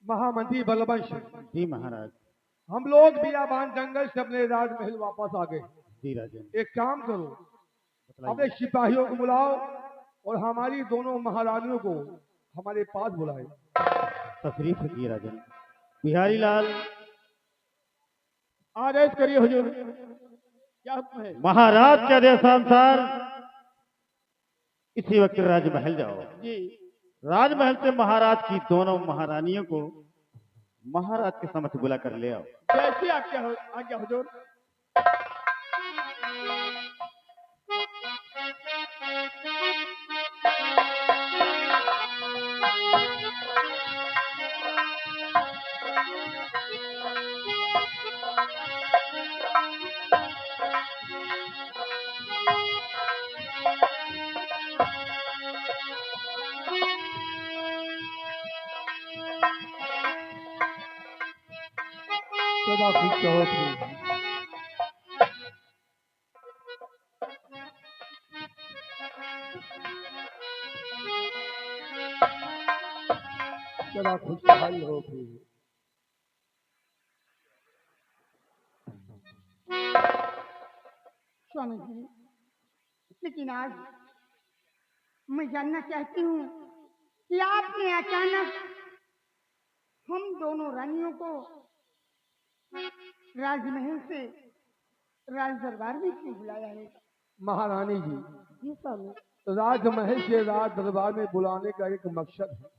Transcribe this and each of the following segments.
महामंत्री बलवंश, जी महाराज। हम लोग बियाबान जंगल से अपने राजमहल वापस आ गए। जी राजन। एक काम करो, बतलाइए। अपने सिपाहियों को बुलाओ और हमारी दोनों महारानियों को हमारे पास बुलाए। तशरीफ रखिए राजन। बिहारी लाल। आदेश करिए हुजूर, क्या हुक्म है? महाराज के आदेशानुसार इसी वक्त राजमहल जाओ। जी। राजमहल से महाराज की दोनों महारानियों को महाराज के समक्ष बुला कर ले आओ। जैसी आज्ञा आज्ञा हुजूर। सदा खुश रहो तुम। सदा खुशहाल हो तुम। स्वामी जी, लेकिन आज मैं जानना चाहती हूँ कि आपने अचानक हम दोनों रानियों को राजमहल से राज दरबार में क्यों बुलाया है? महारानी जी, जी स्वामी। राजमहल से राज दरबार में बुलाने का एक मकसद है,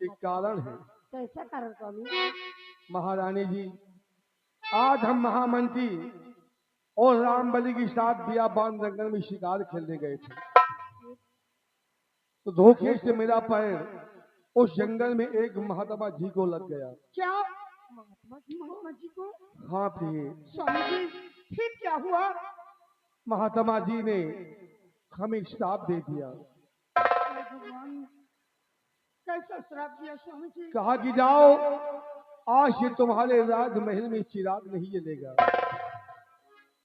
एक कारण है। कैसा कारण स्वामी? महारानी जी, आज हम महामंत्री और रामबली के साथ बियाबान जंगल में शिकार खेलने गए थे, तो धोखे से मेरा पैर उस जंगल में एक महात्मा जी को लग गया। क्या महात्मा जी को? हाँ प्रिय। स्वामी जी, फिर क्या हुआ? महात्मा जी ने हमें श्राप दे दिया। भगवान, कैसा श्राप दिया स्वामी जी? कहा कि जाओ, आज से तुम्हारे राजमहल में चिराग नहीं जलेगा।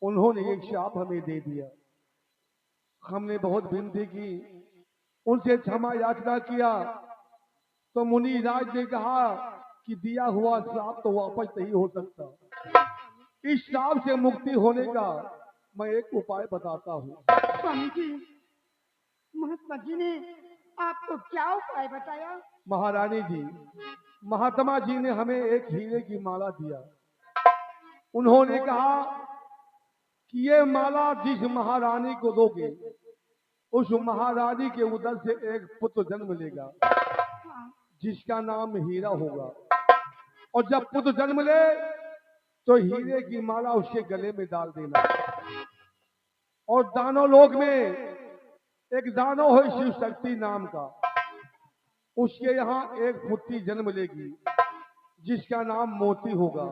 उन्होंने एक श्राप हमें दे दिया। हमने बहुत विनती की, उनसे क्षमा याचना किया, तो मुनि राज ने कहा कि दिया हुआ श्राप तो वापस नहीं हो सकता। इस श्राप से मुक्ति होने का मैं एक उपाय बताता हूँ। स्वामी जी, महात्मा जी ने आपको क्या उपाय बताया? महारानी जी, महात्मा जी ने हमें एक हीरे की माला दिया। उन्होंने कहा कि ये माला जिस महारानी को दोगे, उस महारानी के उदर से एक पुत्र जन्म लेगा, जिसका नाम हीरा होगा। और जब पुत्र जन्म ले तो हीरे की माला उसके गले में डाल देना। और दानव लोक में एक दानव है शिव शक्ति नाम का, उसके यहाँ एक पुत्री जन्म लेगी, जिसका नाम मोती होगा।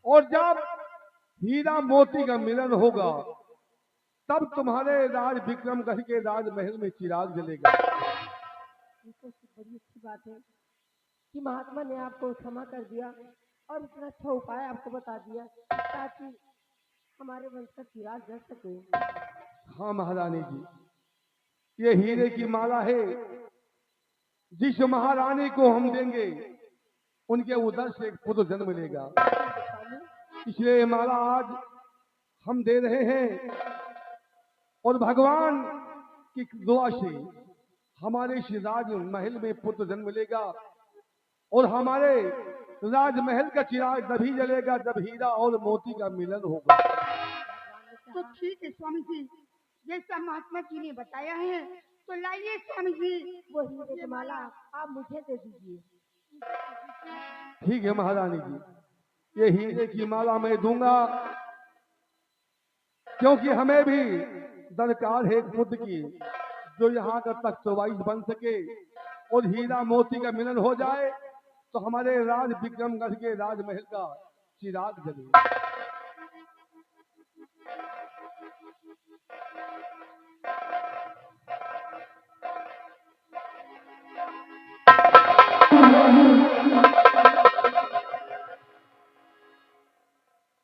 और जब हीरा मोती का मिलन होगा, तब तुम्हारे राज विक्रमगढ़ के राजमहल में चिराग जलेगा। ये तो बड़ी अच्छी बात है कि महात्मा ने आपको क्षमा कर दिया और इतना अच्छा उपाय आपको बता दिया ताकि हमारे वंश का चिराग जल सके। हाँ महारानी जी, ये हीरे की माला है। जिस महारानी को हम देंगे, उनके उदर से एक पुत्र जन्म लेगा। इसलिए ये माला आज हम दे रहे हैं, और भगवान की दुआ से हमारे इस राजमहल में पुत्र जन्म लेगा, और हमारे राजमहल का चिराग तभी जलेगा जब हीरा और मोती का मिलन होगा। तो ठीक है स्वामी जी, जैसा महात्मा जी ने बताया है, तो लाइए स्वामी जी वो हीरे की माला आप मुझे दे दीजिए। ठीक है महारानी जी, ये हीरे की माला मैं दूंगा, क्योंकि हमें भी दरकार है एक पुत्र की, जो यहाँ का तख्तवाइज बन सके, और हीरा मोती का मिलन हो जाए तो हमारे राज विक्रमगढ़ के राजमहल का चिराग जले।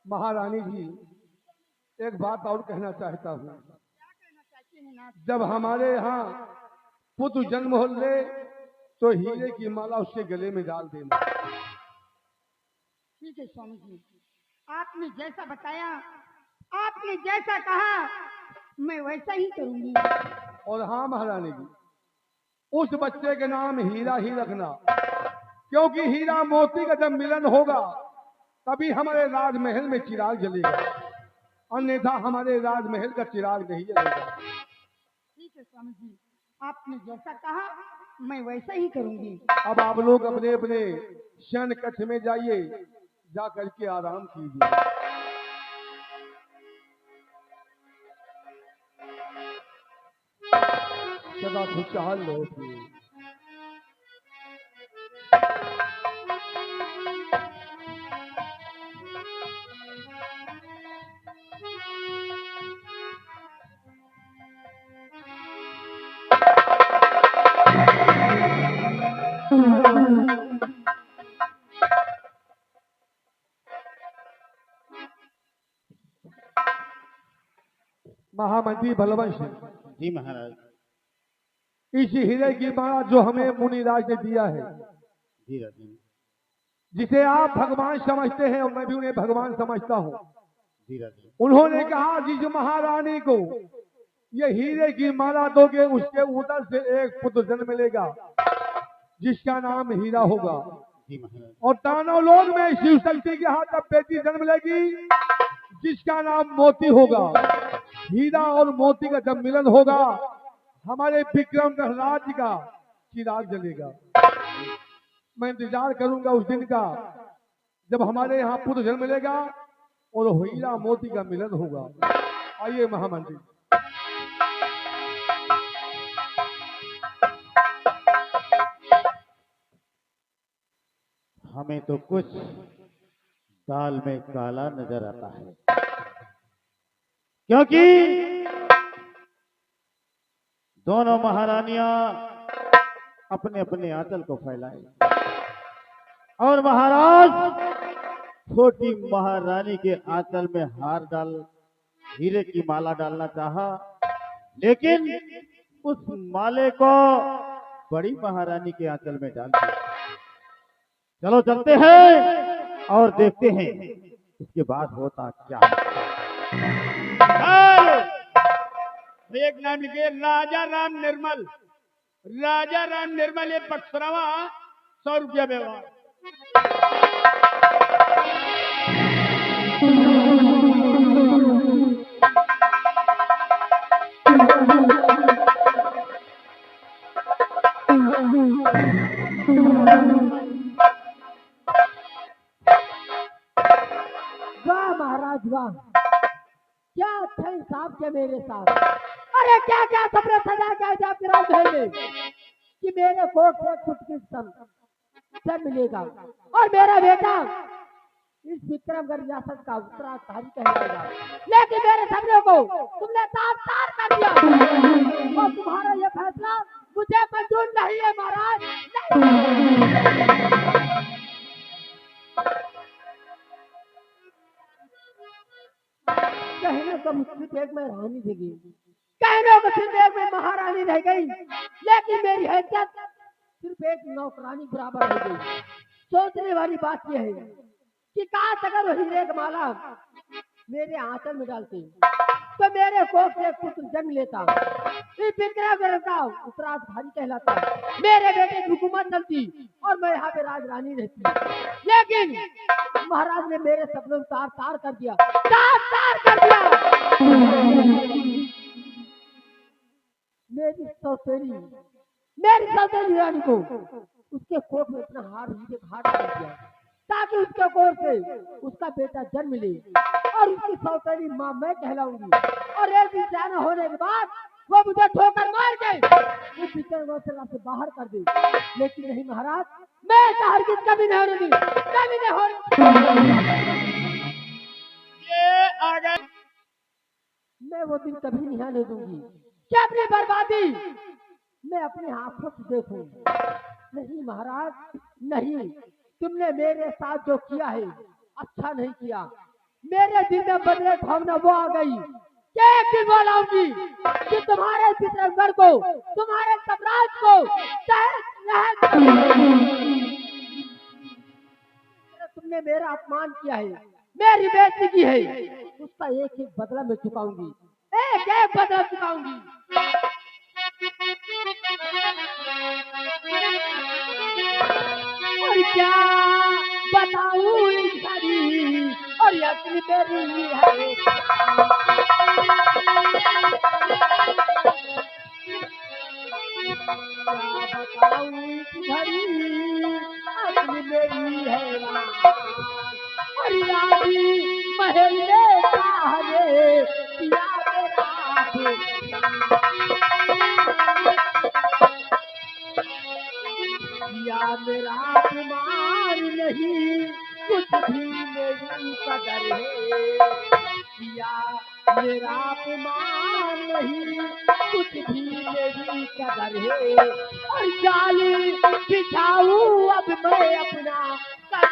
महारानी जी, एक बात और कहना चाहता हूँ। जब हमारे यहाँ पुत्र जन्म हो ले तो हीरे की माला उसके गले में डाल देना। ठीक है स्वामी जी, आपने जैसा बताया, आपने जैसा कहा, मैं वैसा ही करूंगी। और हाँ महारानी जी, उस बच्चे के नाम हीरा ही रखना, क्योंकि हीरा मोती का जब मिलन होगा तभी हमारे राजमहल में चिराग जलेगा, अन्यथा हमारे राजमहल का चिराग नहीं जलेगा। ठीक है स्वामी जी, आपने जैसा कहा मैं वैसा ही करूंगी। अब आप लोग अपने अपने शयन कक्ष में जाइए, जा करके आराम कीजिए। सदा खुशहाल रहो। महामंत्री बलवंत सिंह, जी महाराज। इस हीरे की माला जो हमें मुनिराज ने दिया है, जी राजन। जिसे आप भगवान समझते हैं और मैं भी उन्हें भगवान समझता हूँ, जी राजन। उन्होंने कहा जिस महारानी को ये हीरे की माला दोगे उसके उदर से एक पुत्र जन्म लेगा जिसका नाम हीरा होगा। जी महाराज। और दानव लोक में शिव शक्ति के हाथ अब बेटी जन्म लेगी जिसका नाम मोती होगा। हीरा और मोती का जब मिलन होगा हमारे विक्रम राज्य का चिराग जलेगा। मैं इंतजार करूंगा उस दिन का जब हमारे यहाँ पुत्र जन्म लेगा और हीरा मोती का मिलन होगा। आइए महामंत्री। हमें तो कुछ दाल में काला नजर आता है, क्योंकि दोनों महारानियां अपने अपने आंचल को फैलाए और महाराज छोटी महारानी के आंचल में हार डाल हीरे की माला डालना चाहा, लेकिन उस माले को बड़ी महारानी के आंचल में डाल दिया। चलो चलते हैं और देखते हैं इसके बाद होता क्या है। एक नाम लिखिए, राजा राम निर्मल। राजा राम निर्मल ये पक्षरावा 100 रुपया व्यवहार। वाह महाराज वाह, क्या अच्छा इंसाफ किया मेरे साथ। अरे क्या क्या सपने सजा क्या जा फिर में कि मेरे कोट से कुछ सब मिलेगा और मेरा बेटा इस विक्रमगढ़ रियासत का उत्तराधिकारी कहलाएगा। लेकिन मेरे सपनों को तुमने तार तार कर दिया और तुम्हारा ये फैसला मुझे मंजूर नहीं है महाराज। कहने को सिर्फ एक में रानी थी, कहने को सिर्फ एक में महारानी रह गई, लेकिन मेरी हैसियत सिर्फ एक नौकरानी बराबर रह गई। सोचने वाली बात यह है कि काश अगर वही हीरे का माला मेरे आंचल में डालते तो मेरे कोख से पुत्र जन्म लेता, इस विक्रमगढ़ का उत्तराधिकारी कहलाता, मेरे बेटे की हुकूमत चलती और मैं यहाँ पे राजरानी रहती। लेकिन महाराज ने मेरे सपनों तार तार कर दिया, तार तार कर दिया। मेरी सौतेली रानी को उसके कोख में इतना हार हीरे हार डाल दिया ताकि उसके कोर से उसका बेटा जन्म ले और उसकी सौतेली माँ मैं कहलाऊंगी। और एक दिन जाना होने के बाद वो मुझे ठोकर मार के इस विक्रमगढ़ से बाहर कर दे। लेकिन नहीं महाराज, मैं ऐसा हरगिज कभी नहीं होने दूंगी, कभी नहीं होने। ये आ गए। मैं वो दिन कभी नहीं आने दूंगी कि अपनी बर्बादी मैं अपनी आंखों से देखूं। नहीं महाराज नहीं, तुमने मेरे साथ जो किया है अच्छा नहीं किया। मेरे दिल में बदले भावना वो आ गई कि एक दिन वो लाऊंगी कि तुम्हारे चित्रंगन को, तुम्हारे सम्राट को तुमने मेरा अपमान किया है, मेरी बेइज्जती की है, उसका एक एक बदला मैं चुकाऊंगी, एक एक बदला चुकाऊंगी। और क्या बताऊं इस घड़ी, और यकीन मेरी है क्या बताऊं इस घड़ी, अपनी मेरी है और रानी महल में सारे पिया मेरा या मेरा अपमान नहीं, कुछ भी मेरी कदर है, या मेरा अपमान नहीं, कुछ भी मेरी कदर है। और जाली बिछाऊं अब मैं अपना कर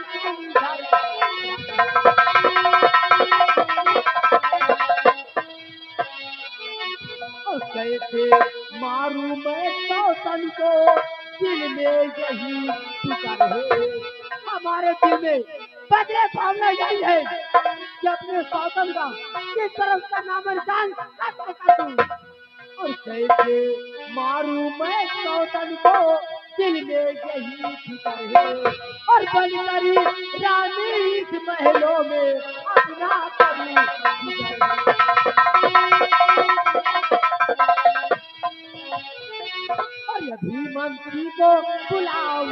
और कैसे मारूं मैं सौतन को, दिल में यही फिकर है, हमारे दिल में बदले भावना यही है कि अपने सौतन का किस तरफ का नाम निशान खत्म कर दूं। और कैसे मारूं मैं सौतन को, दिल में यही फिकर है, और बनकरी रानी इस महलों में अपना करूं गुजर। और अभी मंत्री को बुलाऊं,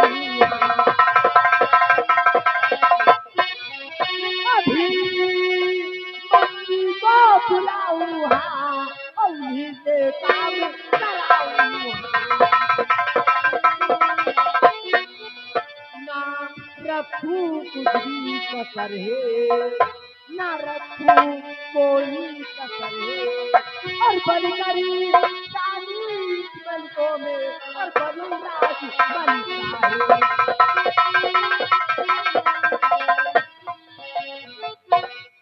अभी मंत्री को बुलाऊं, हाँ उन्हीं से काम कराऊं, ना रखूं कुछ भी कसर है, ना रखूं कोई कसर है, और बनकरी रानी मलकों में और बनूं राज मलिका है।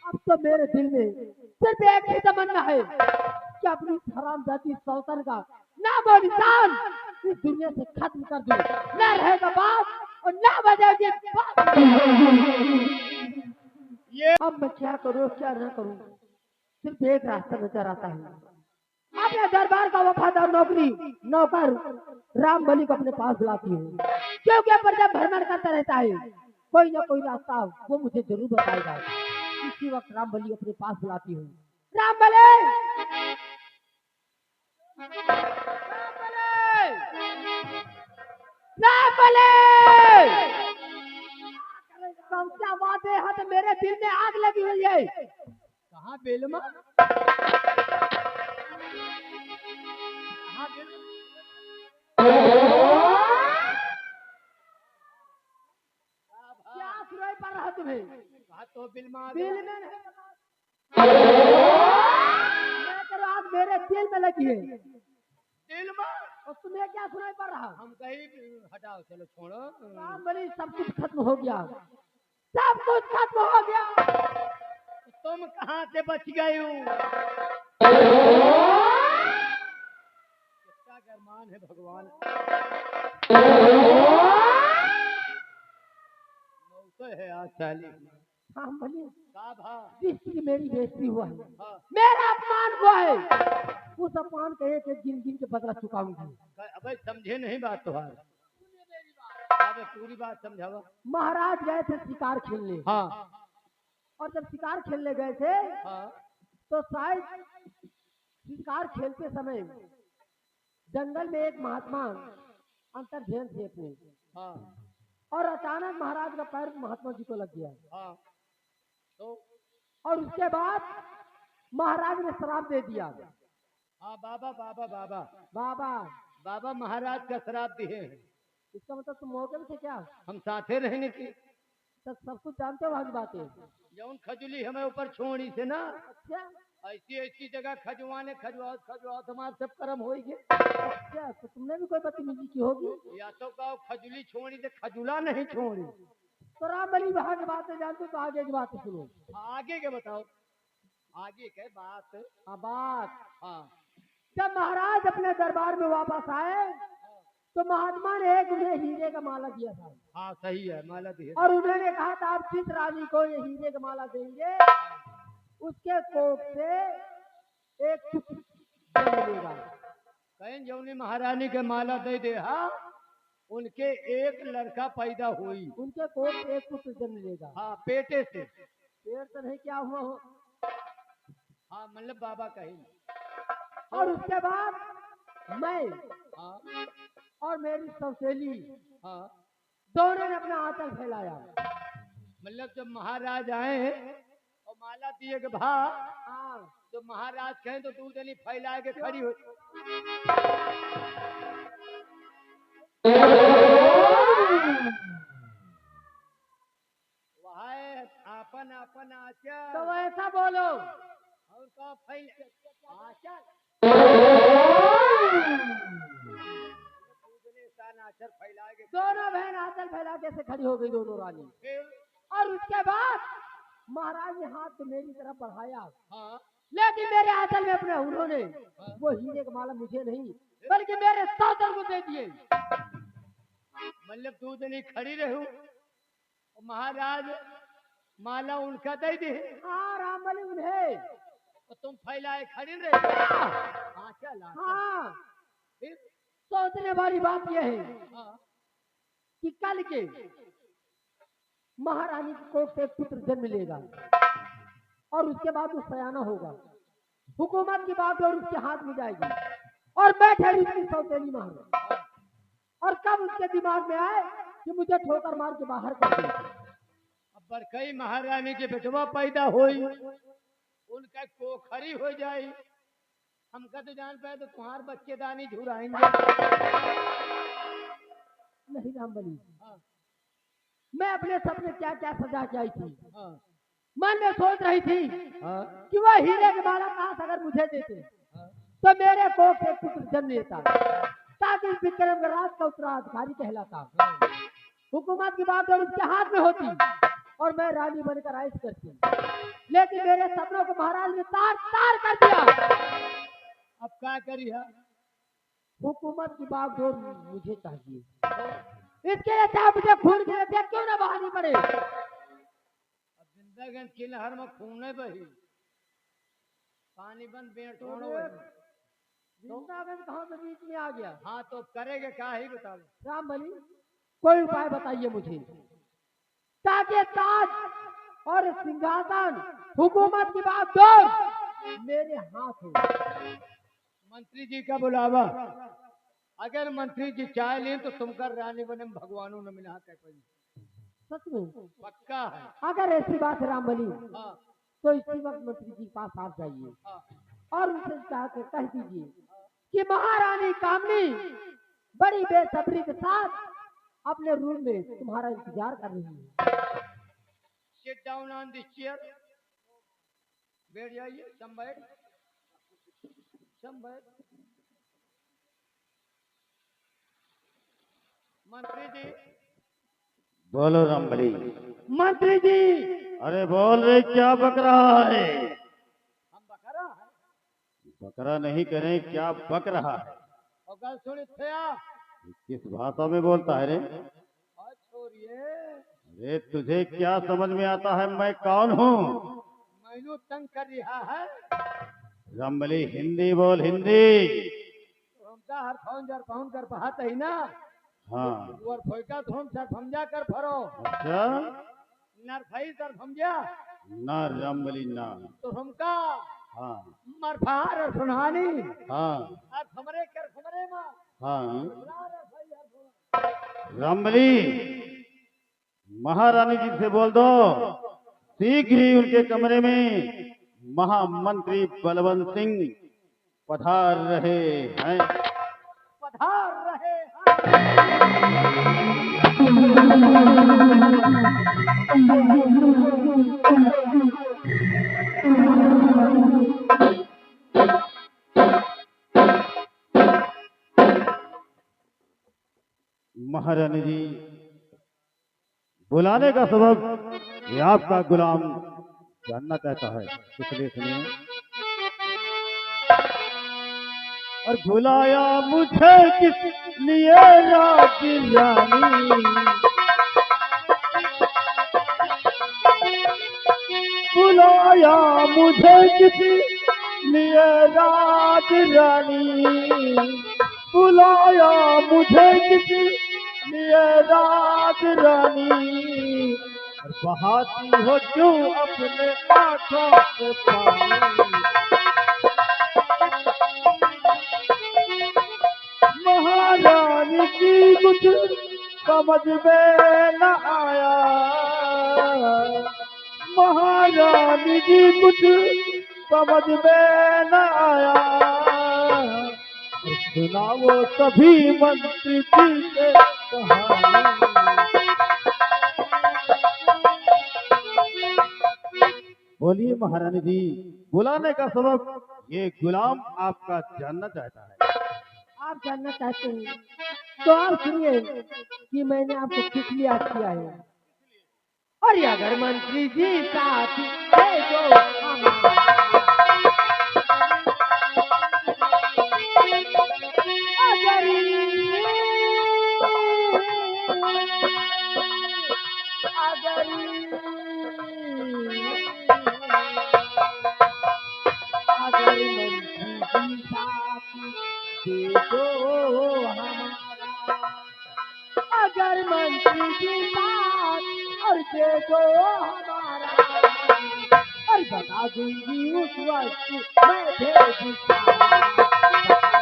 अब तो मेरे दिल में सिर्फ एक ही तमन्ना है कि अपनी हरामजादी सौतन का नाम और निशान इस दुनिया से खत्म कर दूं, न रहेगा बाप और न बजेगी बाप। ये अब मैं क्या करूं क्या न करूं, सिर्फ एक रास्ता नजर आता है, अपने दरबार का वफादार नौकर राम बलि को अपने पास बुलाती हूँ, क्योंकि पर जब भ्रमण करता रहता है कोई ना कोई रास्ता वो मुझे जरूर बताएगा। इसी वक्त राम बलि अपने पास बुलाती हूँ। राम बलि, राम बलि, कौन सा वादे है तो मेरे दिल में आग लगी हुई है। कहाँ बेलमा, कहाँ क्या सुनाई पड़ रहा तुम्हें? कहाँ तो बिलमा दिल में नहीं, मैं कह रहा आग मेरे दिल में लगी है, बिलमा, और तुम्हें क्या सुनाई पड़ रहा? हम कहीं हटाओ, चलो छोड़ो। राम बलि सब कुछ खत्म हो गया, सब कुछ खत्म हो गया। तुम कहाँ से बच गए हो? कितना गरमान है भगवान। मौका है आज 40 राम बलि साहब। हाँ जिसकी मेरी बेइज्जती हुआ है, हाँ, मेरा अपमान हुआ है, उस अपमान का एक एक गिन गिन के बदला चुकाऊंगी। अबे समझे नहीं बात तुम्हारी, अबे पूरी बात समझावा। महाराज गए थे शिकार खेलने, हाँ और जब शिकार खेलने गए थे हाँ तो शायद शिकार खेलते समय जंगल में एक महात्मा अंतर्ध्यान थे अपने, हाँ और अचानक महाराज का पैर महात्मा जी को लग गया, हाँ, तो और उसके बाद महाराज ने शराब दे दिया। हाँ, बाबा बाबा बाबा बाबा, बाबा महाराज का शराब दिए हैं। इसका मतलब तुम मौके में थे क्या? हम साथे रहने की सब कुछ जानते हो वाली बातें? जौन खजुली हमें ऊपर छोड़ी से ना, अच्छा ऐसी ऐसी जगह खजवाने खजवाओ तुम्हारे सब कर्म होइगे। अच्छा, तो तुमने भी कोई बदतमीजी की होगी। या तो कहो खजुली छोड़ी से खजुला नहीं छोड़ी। तो राम बलि वहां की बातें जानते हो तो आगे की बातें सुनो। आगे के बताओ। आगे के बात। हाँ बात, हाँ जब महाराज अपने दरबार में वापस आए तो महात्मा ने एक उन्हें हीरे का माला दिया था हाँ सही है, माला दिए। और उन्होंने कहा था आप जिस रानी को ये हीरे का माला देंगे उसके कोख से एक पुत्र जन्म लेगा। कहीं जौनी महारानी के माला दे दे, हाँ उनके एक लड़का पैदा हुई। उनके कोख से एक पुत्र जन्म लेगा। हाँ पेटे से। पेड़ तो नहीं क्या हुआ हो। हाँ मतलब बाबा कहीं। और उसके बाद मैं हाँ और मेरी सौतेली हाँ दोनों ने अपना आंचल फैलाया। मतलब जब महाराज आए और माला दिए के भा, हाँ तो महाराज कहें तो दूध नहीं फैला के खड़ी हो। वह आपन आपन आचर तो ऐसा बोलो और का फैल आचर आचर फैला के दोनों बहन आंचल फैला के से खड़ी हो गई दोनों रानी। फिर और उसके बाद महाराज ने हाथ को मेरी तरफ बढ़ाया, हाँ लेकिन मेरे आंचल में अपने उन्होंने वो हीरे का माला मुझे नहीं बल्कि मेरे सौदर को दे दिए। मतलब दूध नहीं खड़ी रहू और महाराज माला उनका दे दे हाँ रामबली उन्हें। और तुम फैलाए खड़ी रहे। आचल हाँ फिर सोचने वाली बात यह है हाँ कि कल के महारानी की कोख से एक पुत्र जन्म लेगा और उसके बाद वो सयाना होगा। हुकूमत की बात और उसके हाथ में जाएगी और मैं ठहरी उसकी सौतेली मारूं। और कब उसके दिमाग में आए कि मुझे ठोकर मार के बाहर कर दे। अब बरकई महारानी के बेटवा पैदा हुई, उनका कोखरी हो जाए। हमका तो जान पाए तो तुम्हार बच्चेदानी झुराएंगे। नहीं रामबली, हाँ मैं अपने सपने क्या क्या सजा के आई थी। हाँ मन में सोच रही थी हाँ कि वह हीरे के माला काश अगर मुझे देते तो मेरे कोख से पुत्र जन्म लेता ताकि विक्रम के राज का उत्तराधिकारी कहलाता। हुकूमत की बात और उसके हाथ में होती और मैं रानी बनकर आयश करती, लेकिन मेरे सपनों को महाराज ने तार तार कर दिया। अब क्या करी है? हुकूमत की बागडोर मुझे चाहिए, इसके लिए चाहे मुझे खून की नदियां क्यों ना बहानी पड़े। अब जिंदगी की लहर में खून नहीं बही, पानी बंद बेड़ छोड़ो। वृंदावन कहाँ से बीच में आ गया। हाँ तो करेंगे क्या ही बताओ। रामबली कोई उपाय बताइए मुझे ताकि ताज और सिंहासन हुकूमत की बागडोर मेरे हाथ हो। मंत्री जी का बुलावा, अगर मंत्री जी चाह लें तो तुमकर रानी बने में भगवानों ने मिला कर सच में पक्का है। अगर ऐसी बात है रामबली हाँ तो इसी वक्त मंत्री जी के पास आप जाइए हाँ और उनसे जाकर कह दीजिए कि महारानी कामनी बड़ी बेसब्री के साथ अपने रूम में तुम्हारा इंतजार कर रही है। Sit down on this chair, बैठ जाइए। संभैट संभैट। मंत्री जी बोलो रामबली। मंत्री जी अरे बोल रे, क्या बक रहा है? हम बकरा है बकरा नहीं करें, क्या बक रहा है? और गल सुनी थे आप। किस भाषा में बोलता है रे? और छोड़िए, अरे तुझे क्या समझ में आता है मैं कौन हूँ? मैनू तंग कर रहा है। रामबली हिंदी बोल, हिंदी। तो हमका हर फोन जर फोन कर पहात है ना। हाँ और फोका तो हम सर समझा कर फरो अच्छा, नरफई सर समझा ना रामबली ना। तो हमका हाँ मरफार और सुनानी हाँ और हमरे कर हमरे मां हाँ नरफई और रामबली, महारानी जी से बोल दो शीघ्र ही उनके कमरे में महामंत्री बलवंत सिंह पधार रहे हैं। पधार रहे हैं। महारानी जी बुलाने का सबब ये आपका गुलाम जानना चाहता है, इसलिए सुनिए। और बुलाया मुझे किस लिए राज रानी, बुलाया मुझे किस लिए राज रानी, बुलाया मुझे किस लिए राज रानी, और बहाती हो क्यों अपने आंखों से पानी। महारानी की कुछ समझ में न आया, महारानी जी कुछ समझ में न आया, सुनाओ सभी मंत्री जी से कहानी। बोलिए महारानी जी, बुलाने का सबब ये गुलाम आपका जानना चाहता है। आप जानना चाहते हैं तो आप सुनिए कि मैंने आपको किस लिए याद किया है। और ये अगर मंत्री जी साथ है जो हमारा, अगर अगर मंत्री जी साथ दे दो हमारा, अगर मंत्री जी साथ और दे दो हमारा, और बता दूंगी उस वक्त मैं भेज सारा,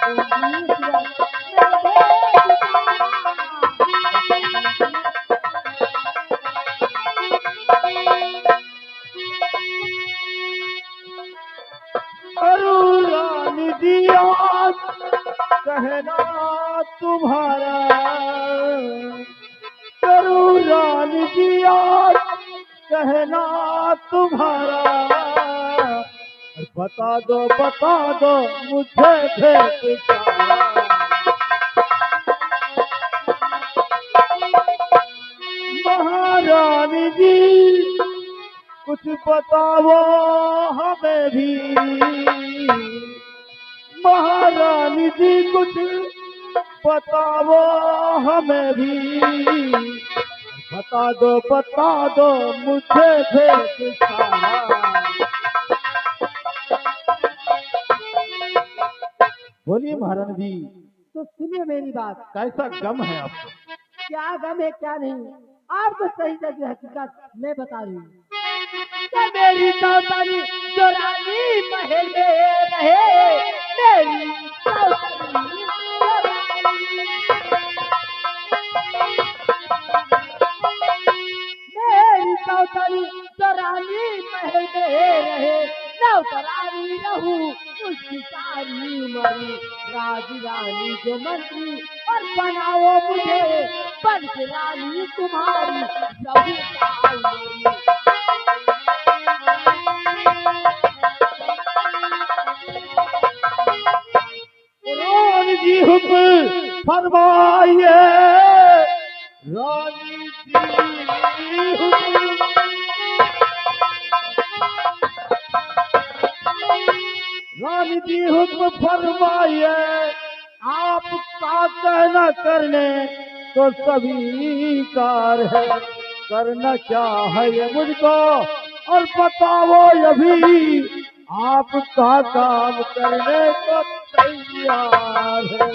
बता दूंगी उस वक्त मैं भेज अरु रानी जी आज कहना तुम्हारा, अरु रानी जी आज कहना तुम्हारा, बता दो मुझे भेद सारा। महारानी जी कुछ बताओ हमें भी, महारानी जी कुछ बताओ हमें भी, बता दो मुझे भेद सारा। बोलिए महारानी जी, तो सुनिए मेरी बात। कैसा गम है आपको? क्या गम है क्या नहीं, आपको सही सही हकीकत मैं बता रही हूँ। कि मेरी सौतरी जो रानी महल में रहे, मेरी सौतरी जो रानी, मेरी सौतरी जो रानी महल में रहे, नौकरानी रहूं उसकी सारी उम्र, राज रानी जो मंत्री और बनाओ मुझे बन के रानी तुम्हारी रहूं सारी। रानी जी हुक्म फरमाइए, रानी जी हुक्म, रानी जी हुक्म फरमाइए, आपका कहना करने तो सभी कार है, करना क्या है ये मुझको और बताओ अभी, आपका काम करने को तैयार है।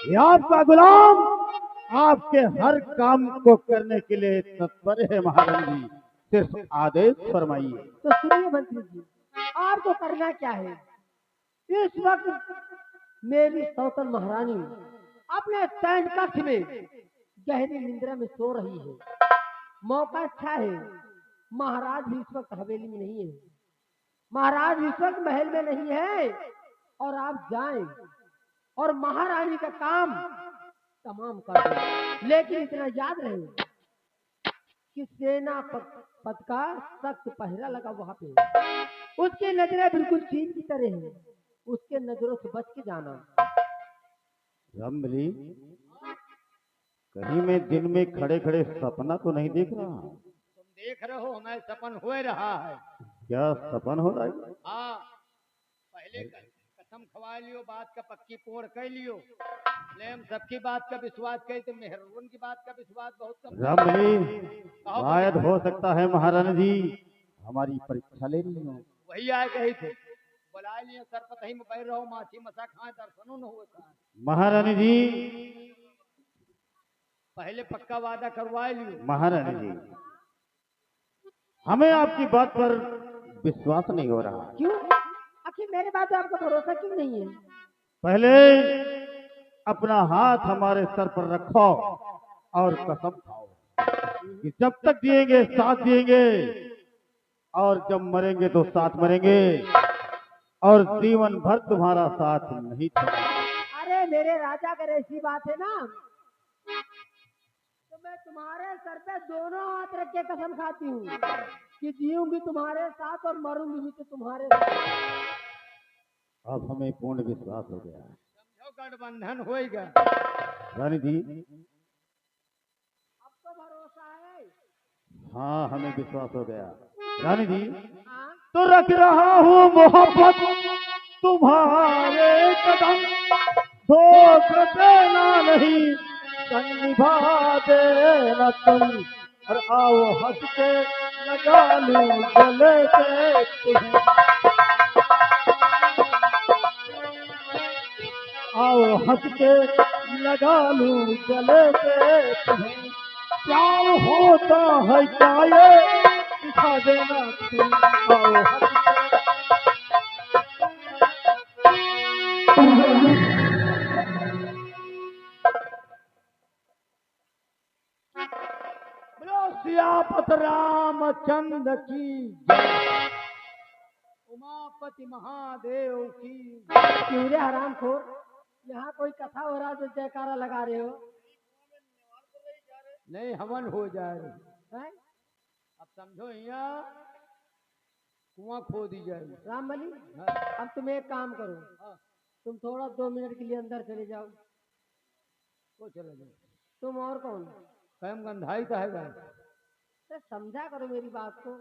ये आपका गुलाम आपके हर काम को करने के लिए तत्पर है महारानी जी, सिर्फ आदेश फरमाइए। तो सुनिए मंत्री जी, आपको करना क्या है। इस वक्त मेरी सौतन महारानी अपने शयन कक्ष में गहरी निंद्रा में सो रही है। मौका अच्छा है, महाराज भी इस वक्त हवेली में नहीं है, महाराज भी इस वक्त महल में नहीं है, और आप जाएं और महारानी का काम तमाम कर दें। लेकिन इतना याद रहे कि सेना पद का सख्त पहरा लगा वहां पे, उसकी नजरें बिल्कुल चीन की तरह हैं, उसके नजरों से बच के जाना। रमली, कहीं मैं दिन में खड़े खड़े सपना तो नहीं देख रहा? तुम देख रहे हो हमारे सपन हो रहा है। क्या सपन हो रहा है? हाँ, पहले कसम खवा लियो, बात का पक्की पोड़ कर लियो। ले हम सबकी बात का विश्वास करी तो मेहरून की बात का विश्वास बहुत कम। रामबली, कहो शायद हो सकता है महारानी जी हमारी परीक्षा ले रही हो। वही आए कही थे, बुला लिए सर पतही में बैठ रहो, माछी मसा खाए, दर्शनों न हुए खाए। महारानी जी, पहले पक्का वादा करवा लियो। महारानी जी, हमें आपकी बात पर विश्वास नहीं हो रहा। क्यों? आखिर मेरे बात पे आपको भरोसा क्यों नहीं है? पहले अपना हाथ हमारे सर पर रखो और कसम खाओ कि जब तक जिएंगे साथ जिएंगे, और जब मरेंगे तो साथ मरेंगे, और जीवन भर तुम्हारा साथ नहीं छोड़ेंगे। अरे मेरे राजा, अगर ऐसी बात है ना तो मैं तुम्हारे सर पे दोनों हाथ रख के कसम खाती हूँ कि जीऊंगी तुम्हारे साथ और मरूंगी भी तो तुम्हारे साथ। अब हमें पूर्ण विश्वास हो गया। समझो गठबंधन होएगा। रानी जी, अब तो भरोसा है। हाँ हमें विश्वास हो गया। रानी जी, हाँ, तो रख रहा हूँ मोहब्बत तुम्हारे कदम, धोखा देना नहीं, संग निभा देना तुम, और आओ हंस के लगा लूं गले से तुम्हें, आओ हंस के लगा लूं गले से तुम्हें, प्यार होता है क्या ये दिखा देना तुम, आओ हंस के। बोलो सियापत रामचंद्र की जय, उमापति महादेव की। क्यों रे हरामखोर, यहाँ कोई कथा हो रहा है तो जयकारा लगा रहे हो? नहीं हवन हो जाए। हैं? अब समझो यहाँ कुआं खो दी जाए। रामबली, हाँ, अब तुम एक काम करो, हाँ, तुम थोड़ा 2 मिनट के लिए अंदर चले जाओ। वो चले जाए। तुम और कौन? कैम गंधाई का है गाय। अरे समझा करो मेरी बात को।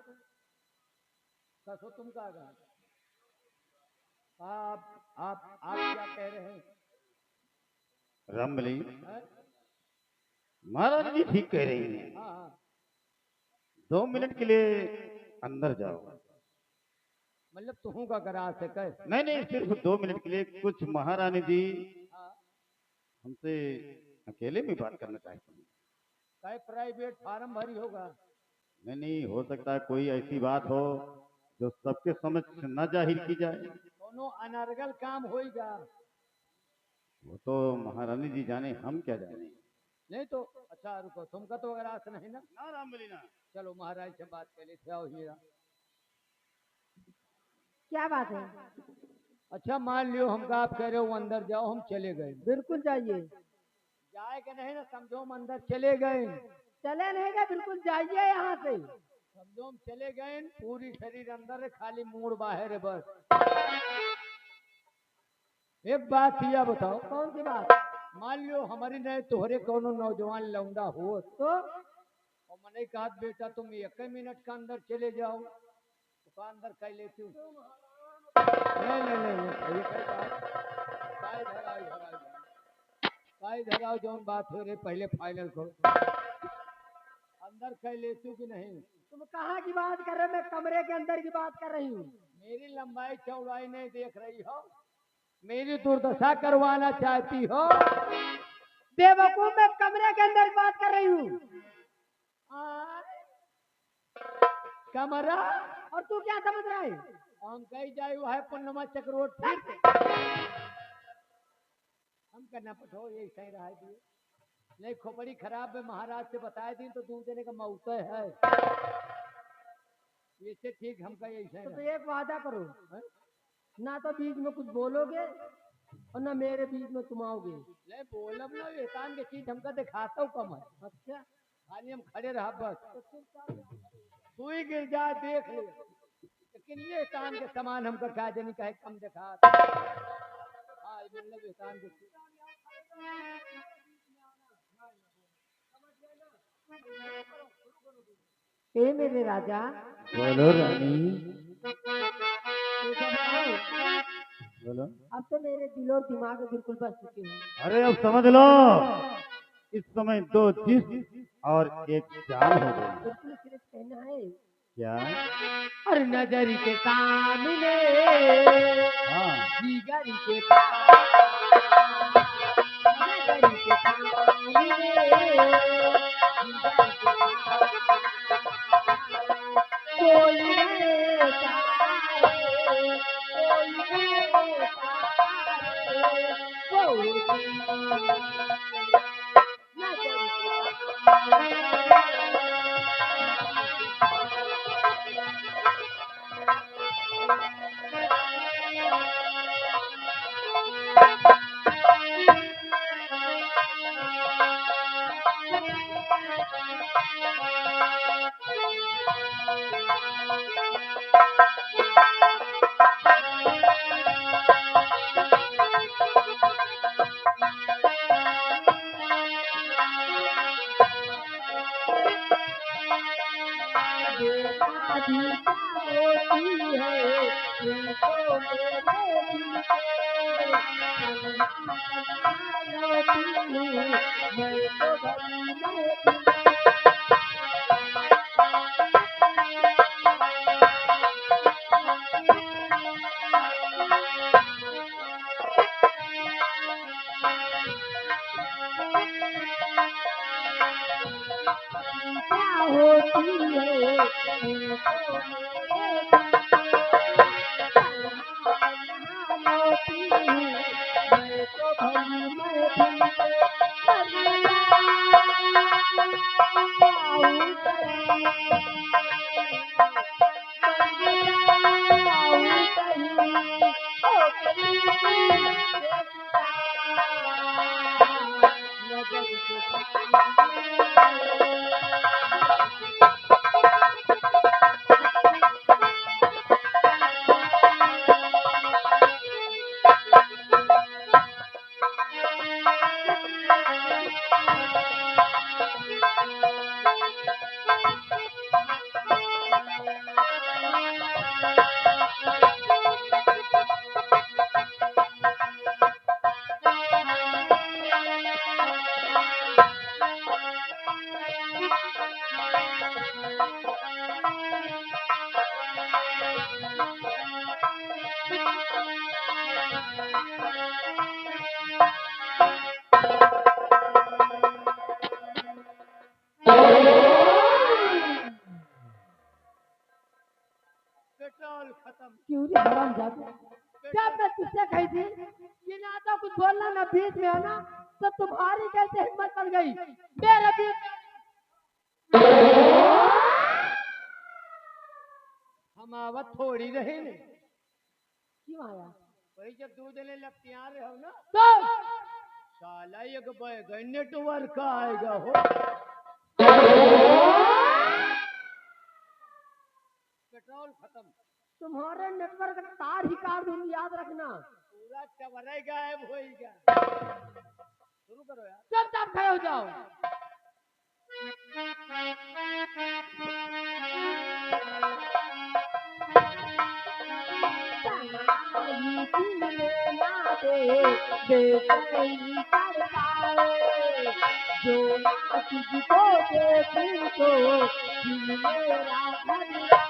कसो तुम का गाय। आप क्या कह रहे हैं? रामबली, हैं? महारानी जी ठीक कह रही हैं। हाँ हाँ, 2 मिनट के लिए अंदर जाओ। मतलब तुहू का गराज है कह। नहीं नहीं, सिर्फ 2 मिनट के लिए। कुछ महारानी जी हाँ, हमसे अकेले में बात करना चाहती हैं। कहे प्राइवेट फार्म भरी होगा। नहीं नहीं, हो सकता है कोई ऐसी बात हो जो सबके समझ न जाहिर की जाए। दोनों अनर्गल काम होएगा। वो तो महारानी जी जाने, हम क्या जाने। नहीं तो अच्छा रुको, तुमका तो गराज नहीं ना। ना रामबली ना। चलो महाराज से बात कर लेते आओ हीरा। क्या बात है? अच्छा मान लियो हमका आप कह रहे हो अंदर जाओ, हम चले गए। बिल्कुल जाइए। जाए के नहीं ना, समझो हम अंदर चले गए। चले नहीं गए, बिल्कुल जाइए यहाँ से। समझो हम चले गए, पूरी शरीर अंदर है, खाली मूड बाहर है बस। एक बात यह बताओ, कौन सी बात? मान लियो हमारी नहीं तोहरे कोनो नौजवान लौंडा हो तो और मैंने कहा बेटा तुम 1 मिनट के अंदर चले जाओ, तो का अंदर कह लेती हूँ। नहीं नहीं नहीं नहीं, ये कई बात काय धराओ जौन बात हो रही पहले फाइनल करो। अंदर कह लेती हूँ कि नहीं? तुम कहाँ की बात कर रहे हो? मैं कमरे के अंदर की बात कर रही हूँ। मेरी लंबाई चौड़ाई नहीं देख रही हो, मेरी दुर्दशा करवाना चाहती हो। बेवकूफ, मैं कमरे के अंदर बात कर रही हूँ। कमरा और तू क्या समझ रहा है? हम कही जाए वो है पूर्णिमा चक्रोट फिर हम करना पठो ये सही रहा दिए। नहीं खोपड़ी खराब है, महाराज से बताए दी तो दूध देने का मौका है। ये से ठीक हमका यही सही तो रहा। एक वादा करो, हैं? ना तो बीच में कुछ बोलोगे और ना मेरे बीच में तुम आओगे। नहीं बोलब ना, एहसान की चीज हमका दिखाता हूँ कम है। अच्छा, खाली हम खड़े रहा बस, तो फिर क्या? तू ही गिर जा देख ले, लेकिन ये एहसान के समान हमका क्या जानी कहे कम दिखा। हाँ मतलब एहसान के हे मेरे राजा, बोलो रानी, इधर आओ। बोलो। अब तो मेरे दिल और दिमाग में बिल्कुल बस चुके हैं। अरे अब समझ लो, इस समय 2 जिस्म और 1 जान हो गई। बिल्कुल सिर्फ कहना है क्या? और नजर के सामने हाँ, जिगर के पास, नजर के सामने जिगर के पास, कोई रहता है, कोई रहता है, वो नजर के शादी होती है तुमको मेरे दिल से तन्हा तन्हा रोती हूँ मैं तो भरी महफिल क्या होती है तुमको मेरे दिल से तन्हा तन्हा रोती हूँ मैं तो भरी महफिल से पेट्रोल खत्म। क्यों रे हराम जादू, जब मैं तुझसे कही थी कि ना तो कुछ बोलना ना बीच में है ना, तो तुम्हारी कैसे हिम्मत बढ़ गई मेरे बीच। हम आवत थोड़ी रहे ने, क्यों आया वही जब दूध ले लगती आ रहे हो ना, तो साला एक बैगन नेटवर्क आएगा हो। पेट्रोल खत्म, तुम्हारे नेटवर्क का तार ही काट दूंगी, याद रखना। पूरा चवरे गायब होएगा। शुरू करो यार। चुपचाप खड़े हो जाओ। तन्हाई जीने ना दे बेचैनी कर पाए, जो ना तुझको देखूं तो दिल मेरा घबराए।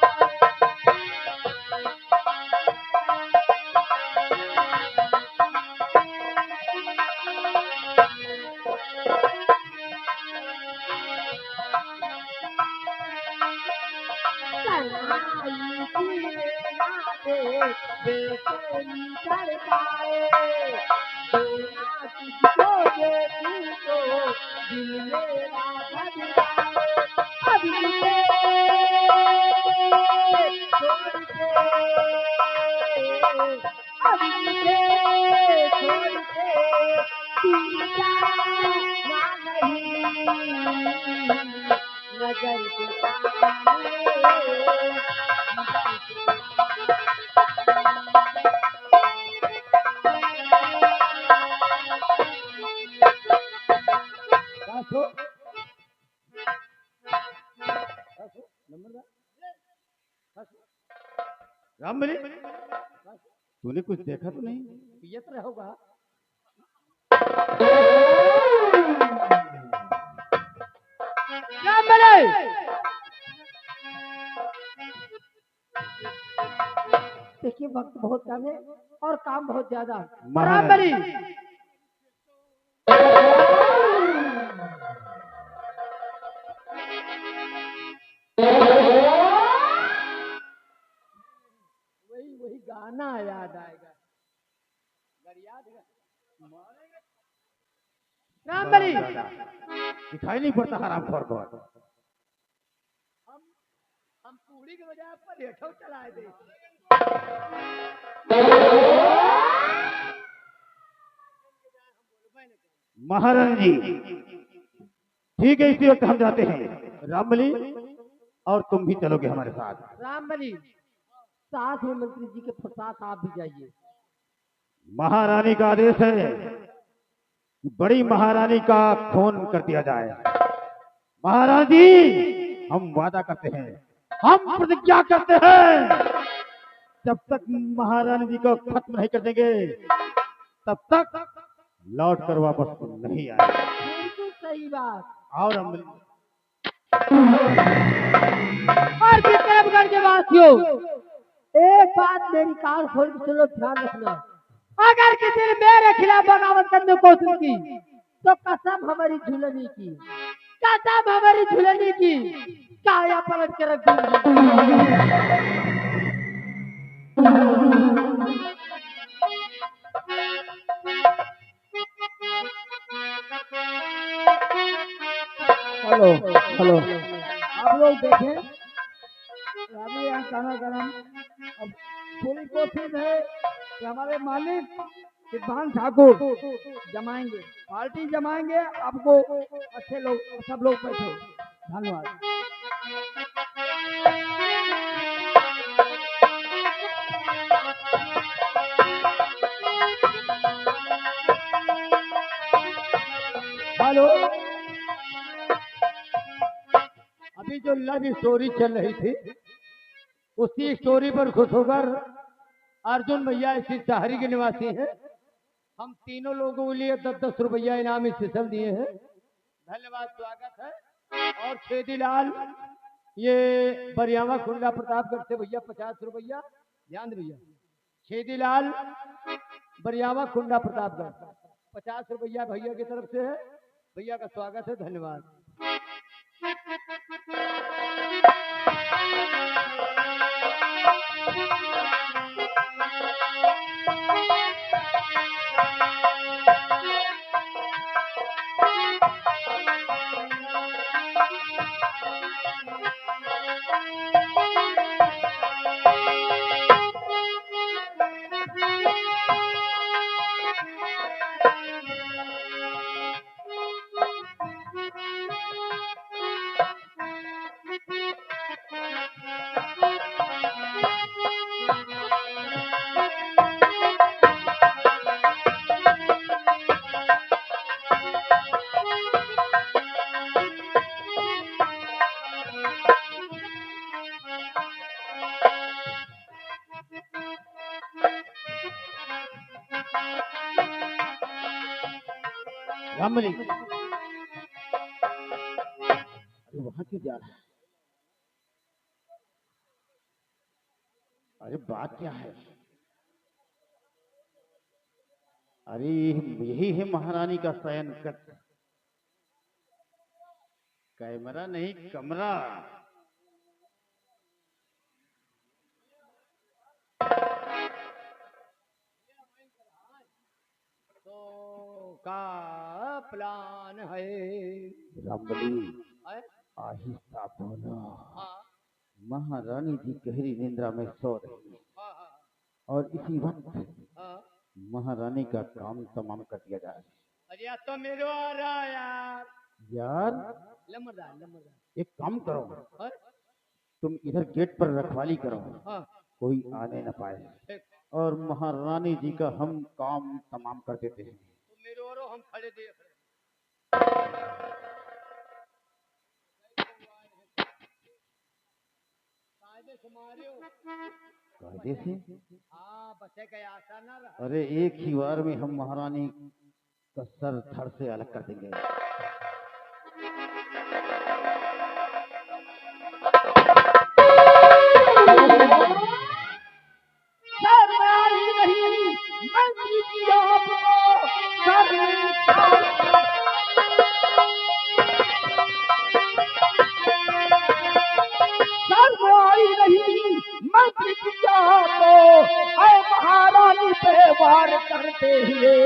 तन्हाई जीने ना दे बेचैनी कर पाए, जो ना तुझको देखूं तो दिल मेरा घबराए। अब मुझे छोड़ के, अब मुझे छोड़ के तू जाना नहीं, नजर के सामने क्या सो? तूने कुछ देखा तो नहीं? पियत रहोगा। राम बड़े देखिए वक्त बहुत कम है और काम बहुत ज्यादा। राम बड़ी वही वही गाना याद आएगा। अगर याद है राम बड़ी दिखाई नहीं पड़ता हराम खोर को। हम पूरी के बजाय पर हेठो चलाए दे। महारानी जी ठीक है, इसी वक्त हम जाते हैं। रामबली और तुम भी चलोगे हमारे साथ। राम बली साथ में मंत्री जी के साथ आप भी जाइए। महारानी का आदेश है कि बड़ी महारानी का खून कर दिया जाए। महाराज जी हम वादा करते हैं, हम प्रतिज्ञा करते हैं, जब तक महारानी जी को खत्म नहीं कर देंगे तब तक लौट कर वापस नहीं आएंगे। बिल्कुल सही बात। और हम और चित्तौड़गढ़ के वासियों एक बात मेरी कान खोल के सुनो, ध्यान रखना। अगर किसी ने मेरे खिलाफ बगावत करने की कोशिश की तो कसम हमारी झुलनी की, कसम हमारी झुलनी की काया पलट के रख दूंगी। हेलो हेलो आप लोग देखें अभी यहाँ खाना गरम। अब पूरी कोशिश है कि हमारे मालिक सिद्धांत ठाकुर जमाएंगे, पार्टी जमाएंगे। आपको अच्छे लोग सब लोग बैठो। धन्यवाद। हेलो अभी जो लव स्टोरी चल रही थी उसी स्टोरी पर खुश होकर अर्जुन भैया इसी शहरी के निवासी हैं। हम तीनों लोगों के लिए 10-10 रुपया इनाम स्पेशल दिए हैं। धन्यवाद, स्वागत है। और छेदीलाल ये बरियावा कुंडा प्रतापगढ़ से भैया 50 रुपया, ध्यान दे भैया। छेदीलाल बरियावा कुंडा प्रतापगढ़ 50 रुपया भैया की तरफ से है। भैया का स्वागत है, धन्यवाद। रामबली अरे वहां क्यों जा रहा है? अरे बात क्या है? अरे यही है महारानी का शयन कक्ष। कैमरा नहीं कमरा। तो का प्लान है? रामबली है? आहिस्ता बोलो। हाँ महारानी जी गहरी निंद्रा में सो रही है हाँ हाँ और इसी वक्त हाँ। महारानी का काम तमाम कर दिया जाए। अरे यार तो मेरे आ रहा यार। यार लमरदार एक काम करो, हाँ तुम इधर गेट पर रखवाली करो, हाँ कोई आने न पाए, ठीक। और महारानी जी का हम काम तमाम कर देते हैं। तो मेरे और हम खड़े देख रहे हैं। कायदे से मारे हो। कायदे से? हाँ, बचे के आशा ना रहा। अरे एक ही बार में हम महारानी का सर धड़ से अलग कर देंगे। महारानी पे वार करते हुए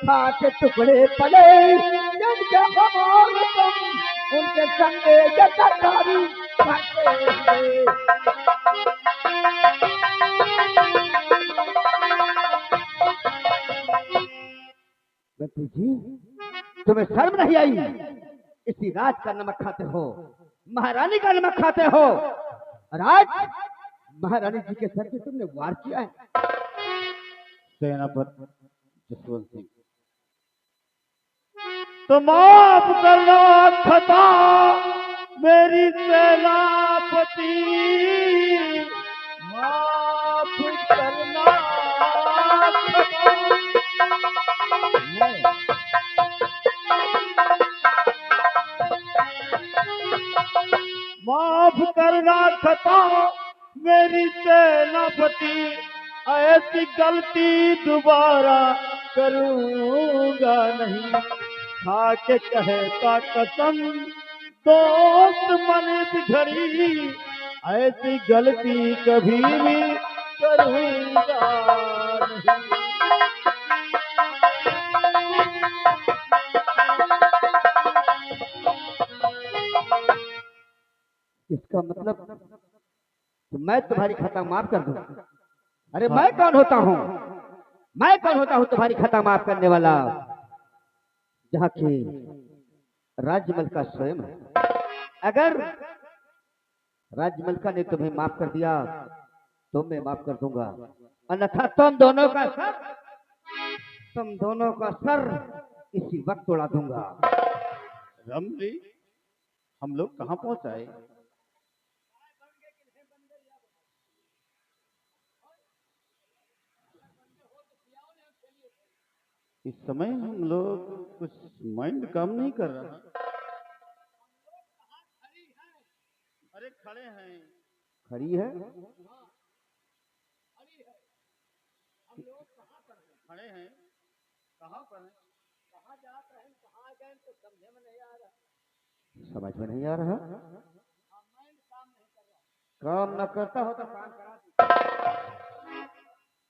खाके टुकड़े पड़े जिनके हमार तुम उनके संगे जगदारी करते हुए। बंटी जी, तुम्हें शर्म नहीं आई? इसी राज का नमक खाते हो, महारानी का नमक खाते हो। राज महारानी जी के सर पे तुमने वार किया है। सेनापति जसवंत सिंह, तो माफ करना खता मेरी सेनापति, माफ करना माफ करना खता मेरी सेनापति, ऐसी गलती दोबारा करूंगा नहीं। खा के कहता कसम दोस्त मन इस घड़ी, ऐसी गलती कभी भी करूंगा नहीं। इसका मतलब तो मैं तुम्हारी खता माफ कर दूं? अरे मैं कौन होता हूँ? मैं कौन होता हूँ तुम्हारी खता माफ करने वाला? जहाँ की राजमलका स्वयं है। अगर राजमलका ने तुम्हें माफ कर दिया तो मैं माफ कर दूंगा, अन्यथा तुम दोनों का सर इसी वक्त उड़ा दूंगा। रमली, हम लोग कहाँ पहुंच आए? इस समय हम लोग कुछ माइंड काम नहीं कर रहा। अरे खड़े हैं। खड़ी है? खड़े हैं। कहाँ पर हैं? कहाँ जा रहे हैं? कहाँ गए? तो समझ में नहीं आ रहा। समझ में नहीं आ रहा? काम न करता हो तो काम करा।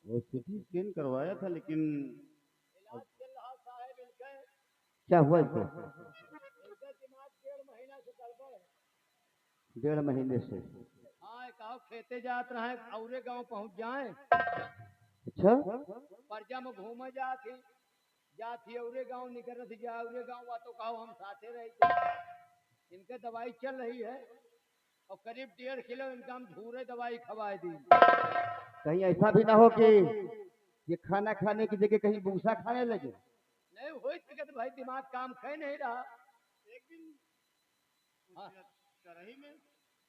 वो सिटी स्कैन करवाया था, लेकिन क्या हुआ इसको? डेढ़ महीने से। हाँ, कहो खेते जात रहे, औरे गांव पहुंच जाए। अच्छा, परजा में घूमे जाती औरे गांव निकल रही जा औरे गांव वा तो कहो हम साथे रही थे। इनके दवाई चल रही है और करीब 1.5 किलो इनका हम धूरे दवाई खवाए दी। कहीं ऐसा भी ना हो कि ये खाना खाने की जगह कहीं भूसा खाने लगे। नहीं हो सके तो भाई दिमाग काम कर नहीं रहा। एक दिन चरही में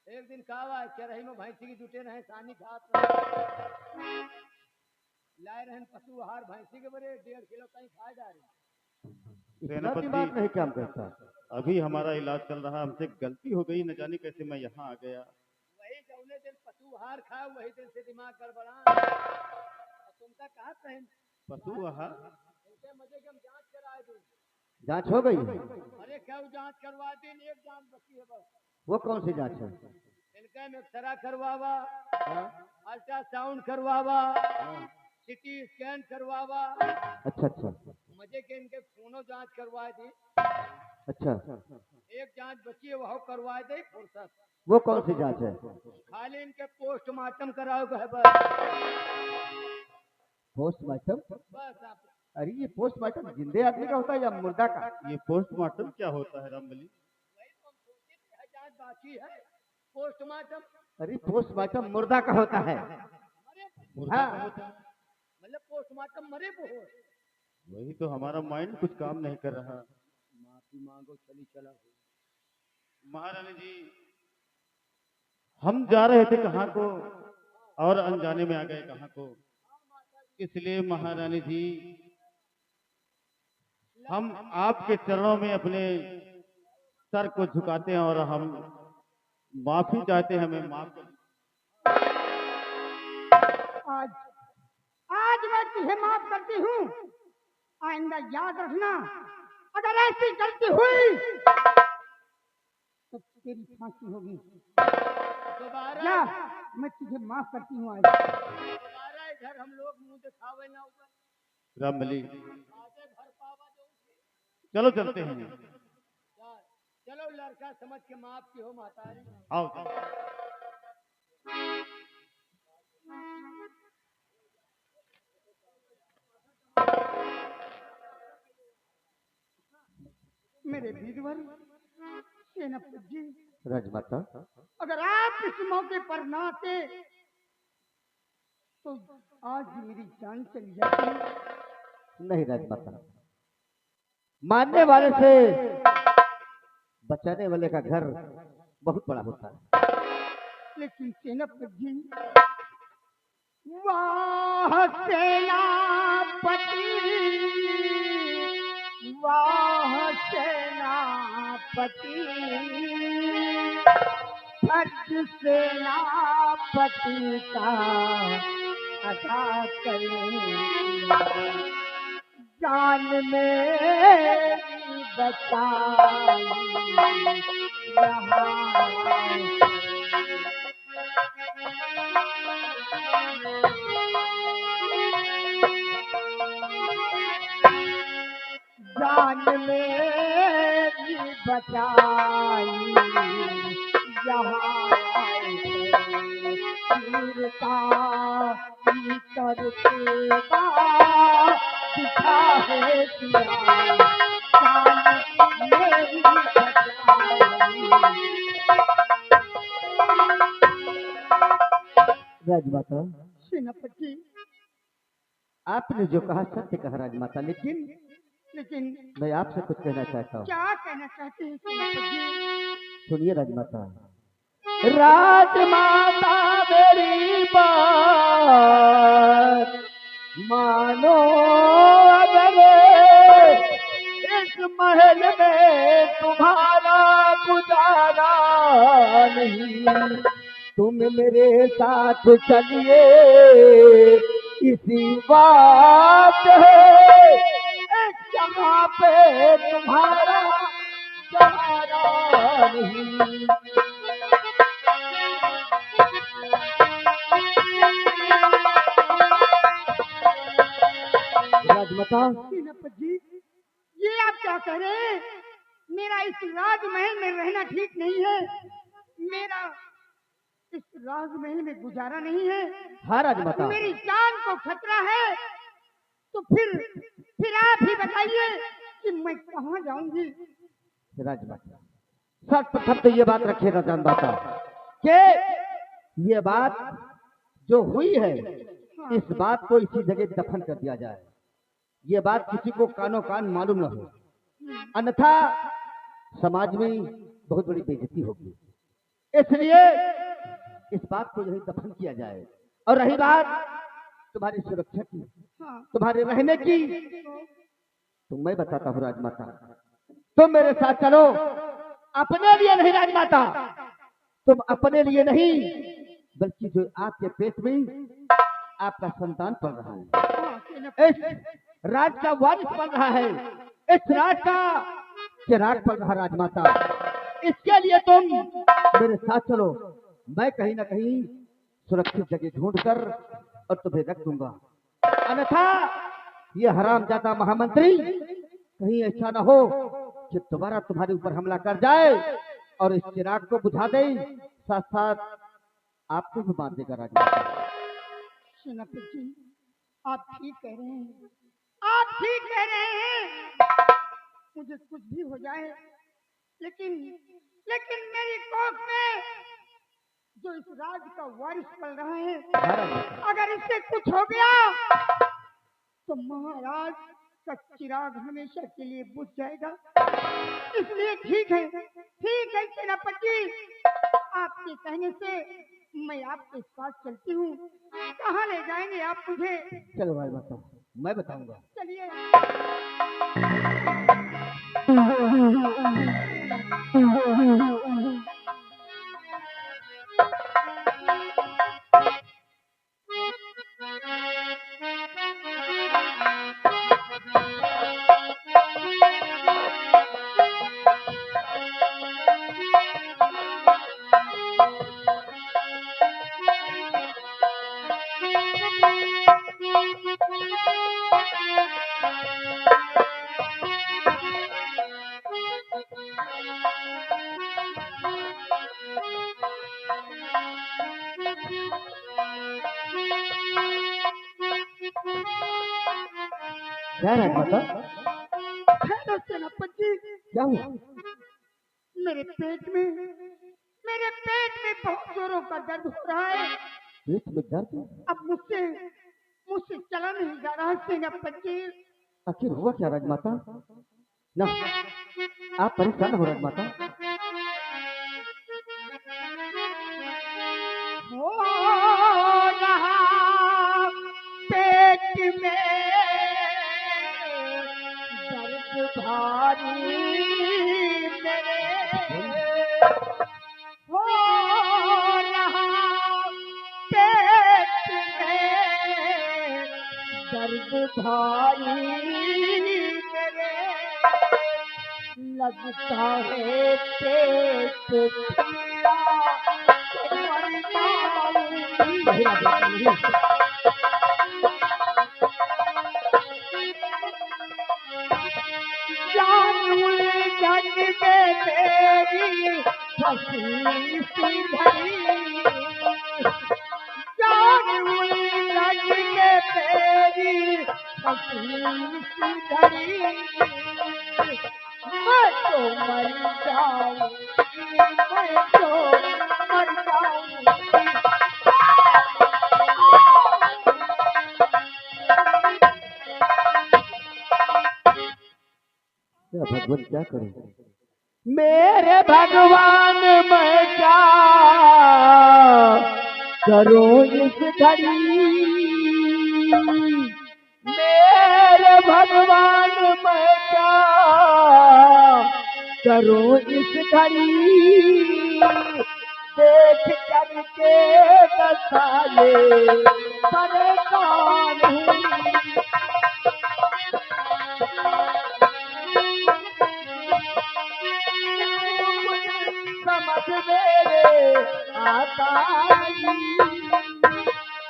एक दिन कहा चरही में भैंसी की जुटे रहे सानी खात लाए रहे पशु आहार भैंसी के बड़े 1.5 किलो कहीं खाए जा रही। सेनापति दिमाग नहीं काम करता। अभी हमारा इलाज चल रहा, हमसे गलती हो गई, न जाने कैसे मैं यहाँ आ गया। वही जौने दिन पशु आहार खाए वही दिन से दिमाग गड़बड़ा। तुमका कहा पहन पशु आहार इनके मजे के हम जांच कराए दी। जांच हो गई? अरे क्या जांच करवा दी? एक जांच बची है बस। वो कौन सी जांच है? इनका में एक्सरा करवावा, अल्ट्रासाउंड करवावा, सिटी स्कैन करवावा। अच्छा अच्छा। मजे के इनके खूनो जांच करवाए दी। अच्छा, एक जांच बची है वह करवाए दे फुर्सत। वो कौन सी जांच है? खाली इनके पोस्टमार्टम कराओगे है बस। पोस्टमार्टम? बस आप अरे ये पोस्टमार्टम जिंदे आदमी का होता है या मुर्दा का? ये पोस्टमार्टम क्या होता है रामबली? वही तो हम सोचे थे जांच बाकी है पोस्टमार्टम। अरे पोस्टमार्टम मुर्दा का होता है। हाँ, मतलब पोस्टमार्टम मरे को हो। वही तो हमारा माइंड कुछ काम नहीं कर रहा। माफी मांगो चली चला। महारानी जी, हम जा रहे थे कहाँ को? और अनजाने में आ गए कहाँ को। इसलिए महारानी जी हम आपके चरणों में अपने सर को झुकाते हैं और हम माफी चाहते हैं, हमें माफ कर। आज आज मैं तुझे माफ करती हूँ। आइंदा याद रखना, अगर ऐसी गलती हुई तो तेरी फांसी होगी। दोबारा जा, मैं तुझे माफ करती हूँ आज। दोबारा इधर हम लोग मुंह दिखावे ना ऊपर रामबली आगे भर पावा जो चलो चलते हैं। चलो लड़का समझ के माफ की हो मातारी। आओ मेरे वीरवर सेनापति जी, राजमाता, अगर आप इस मौके पर ना आते तो आज मेरी जान चली जाती। नहीं राजमाता, मारने वाले से बचाने वाले का घर बहुत बड़ा होता है। लेकिन सेनापति जी, वाह सेनापति, वाह सेनापति, फर्ज सेनापति का अदा करें, जान में बचाई जान मेरी बचाई यहाँ वीरता की करतेगा दिखा है दिया, जान मेरी बचाई। राजमाता, सेनापति, आपने जो कहा सत्य कहा राजमाता, लेकिन मैं आपसे कुछ कहना चाहता हूँ। क्या कहना चाहते हैं सेनापति? सुनिए राजमाता, राजमाता मेरी बात मानो, अगर इस महल में तुम्हारा गुजारा नहीं, तुम मेरे साथ चलिए, इसी बात है इस जगह पे तुम्हारा सहारा नहीं। राजमाता, सेनापति जी, ये आप क्या कह रहे हैं? मेरा इस राजमहल में रहना ठीक नहीं है, मेरा इस राजमहल में गुजारा नहीं है। हाँ राजमाता, मेरी जान को खतरा है, तो फिर आप ही बताइए कि मैं कहाँ जाऊंगी। राजमाता, सर्वप्रथम तो ये बात रखिए राजमाता कि ये बात जो हुई है, इस बात को इसी जगह दफन कर दिया जाए। ये बात किसी को कानो कान मालूम न हो, अन्यथा समाज में बहुत बड़ी बेइज्जती होगी। इसलिए इस बात को यही दफन किया जाए। और रही बात तुम्हारी सुरक्षा की, तुम्हारे रहने की, तो मैं बताता हूँ राजमाता, तुम मेरे साथ चलो। अपने लिए नहीं राजमाता, तुम अपने लिए नहीं, बल्कि जो आपके पेट में आपका संतान पल रहा है, इस राज का वारिस पल रहा है, इस राज का चिराग पल रहा राजमाता, इसके लिए तुम मेरे साथ चलो। मैं कहीं ना कहीं सुरक्षित जगह ढूंढकर और तुम्हें रख दूंगा, अन्यथा ये हरामजादा महामंत्री कहीं ऐसा ना हो कि दोबारा तुम्हारे ऊपर हमला कर जाए और इस चिराग को बुझा दे, साथ साथ आपको भी मार देगा राजमाता। सेनापति जी, आप ठीक कह रहे हैं, आप ठीक कह रहे हैं। मुझे कुछ भी हो जाए, लेकिन मेरी कोख में जो इस राज का वारिस पल रहा है, अगर इससे कुछ हो गया तो महाराज का चिराग हमेशा के लिए बुझ जाएगा। इसलिए ठीक है सेनापति जी, आपके कहने से मैं आपके पास चलती हूँ। कहाँ ले जाएंगे आप मुझे? चलो राजमाता, मैं बताऊंगा। चलिए। क्या राजमाता, हेलो सेनापति जी, क्या हुआ? मेरे पेट में बहुत जोरों का दर्द हो रहा है। पेट में दर्द? अब मुझसे मुझसे चला नहीं जा रहा सेनापति जी। आखिर हुआ क्या राजमाता? ना, आप परेशान हो राजमाता। हो रहा पेट में दर्द भारी मेरे, हो रहा पेट में दर्द भारी मेरे, लगता है पेट पीला मर जाऊंगी। जान उलझन में मेरी फंसी सी घड़ी, जान उलझन में मेरी फंसी सी घड़ी, मैं तो मर जाऊंगी, मैं तो मर जाऊंगी। क्या भगवान, क्या करूं? मेरे भगवान मैं क्या करूं इस घड़ी, मेरे भगवान मैं क्या करूं इस घड़ी, देख करके दसाले परेशान हूँ। समझ मेरे आता नहीं,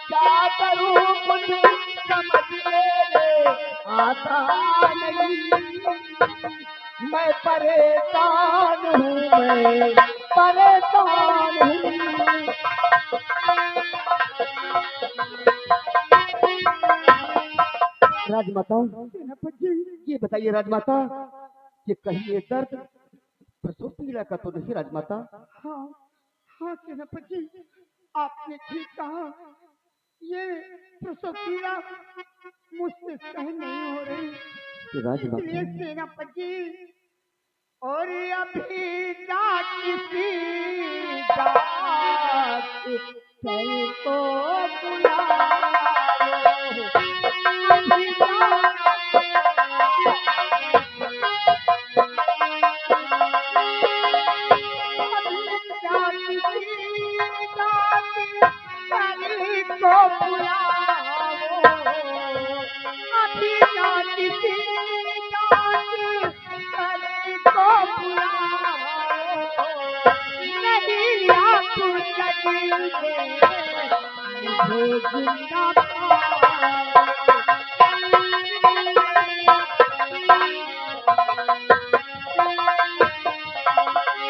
क्या करूं कुछ समझ मेरे आता नहीं, मैं परेशान हूँ, मैं परेशान हूँ। राजमाता, ये बताइए राजमाता कि कहीं ये दर्द प्रसव पीड़ा का तो नहीं राजमाता? हाँ हाँ सेनापति जी, आपने ठीक कहा। ये प्रसव पीड़ा मुझसे सहन नहीं हो रही, तो राजमाता, इसलिए सेनापति जी, और अभी जात सी जात चल को बुलाओ, अभी जात सी जात चल को बुलाओ, अभी जात सी जात चल को बुलाओ, नहीं आप करेंगे मुझे जिंदा पाओ।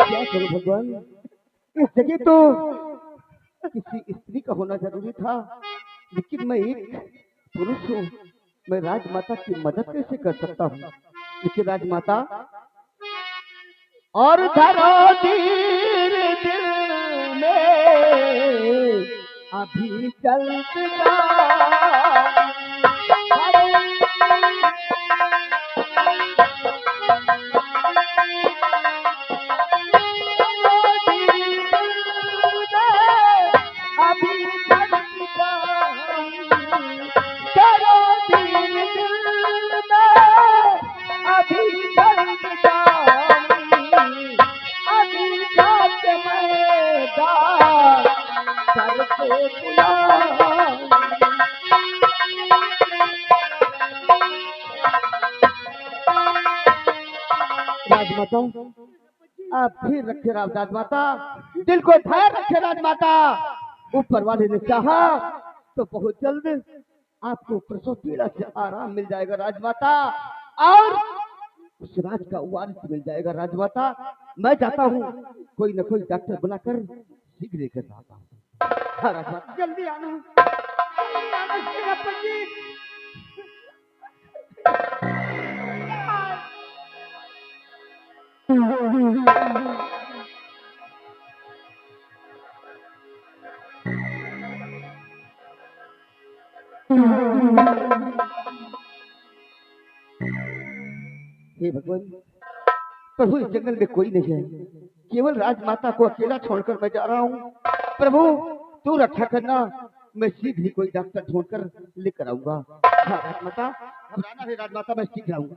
क्या करूं भगवान? इस जगह तो किसी स्त्री का होना जरूरी था, लेकिन मैं एक पुरुष हूँ, मैं राजमाता की मदद कैसे कर सकता हूँ? लेकिन राजमाता, और धरो धीर दिल में अभी चलत जाऊं, राजमाता आप फिर रखे राजमाता, दिल को धैर्य रखे राजमाता। ऊपर वाले ने चाहा तो बहुत जल्द आपको प्रसव पीड़ा से आराम मिल जाएगा राजमाता, और उस राज का वारिस मिल जाएगा राजमाता। मैं जाता हूँ, कोई न कोई डॉक्टर बुलाकर शीघ्र लेकर आता हूँ। हाँ राजमाता, जल्दी आना, जल्दी आना सेनापति जी। हे भगवान, प्रभु इस जंगल में कोई नहीं है, केवल राजमाता को अकेला छोड़कर मैं जा रहा हूँ। प्रभु तू रक्षा करना, मैं शीघ्र ही कोई डॉक्टर ढूंढकर लेकर आऊंगा। हाँ राजमाता, घबराना है राजमाता, मैं शीघ्र आऊंगा।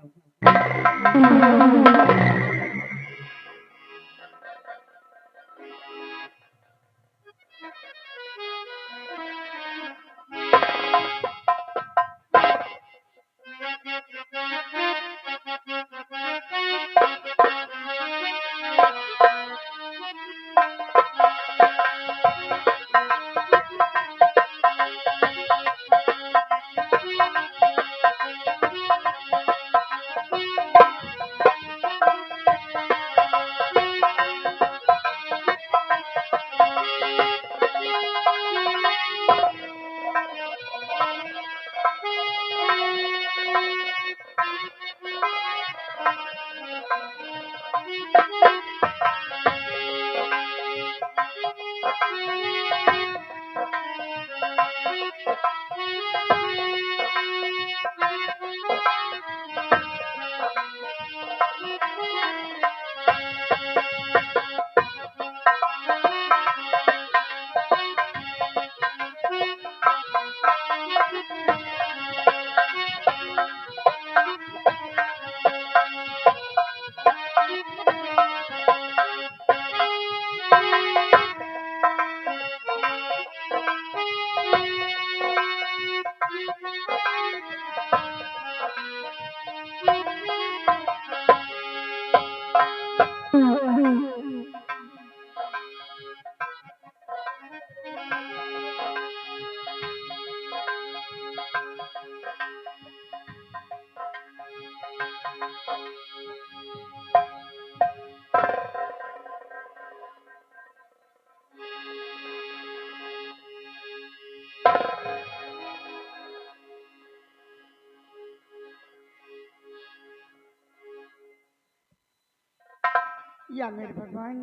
या मेरे भगवान,